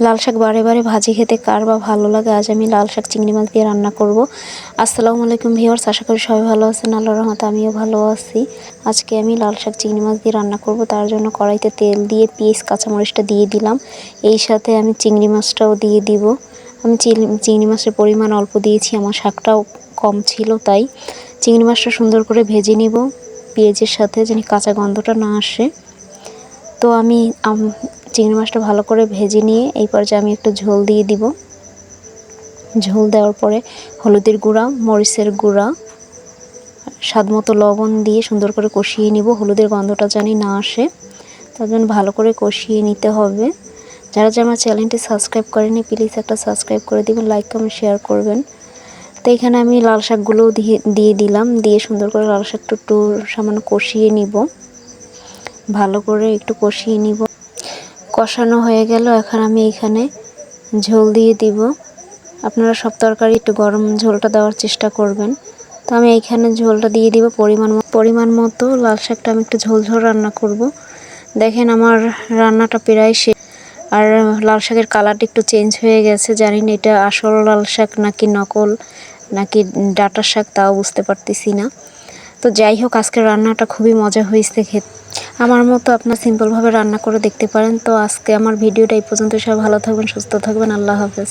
লাল শাক বারে বারে ভাজি খেতে কার বা ভালো লাগে। আজ আমি লাল শাক চিংড়ি মাছ দিয়ে রান্না করব। আসসালামু আলাইকুম ভিউয়ার্স, আশা করি সবাই ভালো আছেন। আল্লাহর রহমতে আমিও ভালো আছি। আজকে আমি লাল শাক চিংড়ি মাছ দিয়ে রান্না করব। তার জন্য কড়াইতে তেল দিয়ে পেঁয়াজ কাঁচামরিচটা দিয়ে দিলাম। এই সাথে আমি চিংড়ি মাছটাও দিয়ে দিব। আমি চিংড়ি মাছের পরিমাণ অল্প দিয়েছি, আমার শাকটাও কম ছিল, তাই চিংড়ি মাছটা সুন্দর করে ভেজে নিব পেঁয়াজের সাথে, যেন কাঁচা গন্ধটা না আসে। তো আমি চিংড়ি মাছটা ভালো করে ভেজে নিয়ে এই পর্যায়ে আমি একটু ঝোল দিয়ে দিব। ঝোল দেওয়ার পরে হলুদের গুঁড়া, মরিচের গুঁড়া, স্বাদমতো লবণ দিয়ে সুন্দর করে কষিয়ে নিব। হলুদের গন্ধটা জানি না আসে, তার জন্য ভালো করে কষিয়ে নিতে হবে। যারা যারা আমার চ্যানেলটি সাবস্ক্রাইব করেনি প্লিজ একটা সাবস্ক্রাইব করে দিবেন, লাইক কমেন্ট শেয়ার করবেন। তো এখানে আমি লাল শাকগুলোও দিয়ে দিলাম। দিয়ে সুন্দর করে লাল শাকটা একটু সামান্য কষিয়ে নিব, ভালো করে একটু কষিয়ে নিব। কষানো হয়ে গেল, এখন আমি এখানে ঝোল দিয়ে দিব। আপনারা সব তরকারি একটু গরম ঝোলটা দেওয়ার চেষ্টা করবেন। তো আমি এইখানে ঝোলটা দিয়ে দিব পরিমাণ মতো। লাল শাকটা আমি একটু ঝোল ঝোল রান্না করব। দেখেন আমার রান্নাটা প্রায় শেষ। আর লাল শাকের কালারটা একটু চেঞ্জ হয়ে গেছে, জানি না এটা আসল লাল শাক নাকি নকল নাকি ডাঁটা শাক, তাও বুঝতে পারতেছি না। তো যাই হোক, আজকের রান্নাটা খুবই মজা হয়েছে খেতে। আমার মতো আপনার সিম্পলভাবে রান্না করে দেখতে পারেন। তো আজকে আমার ভিডিওটা এই পর্যন্ত। সবাই ভালো থাকবেন, সুস্থ থাকবেন, আল্লাহ হাফেজ।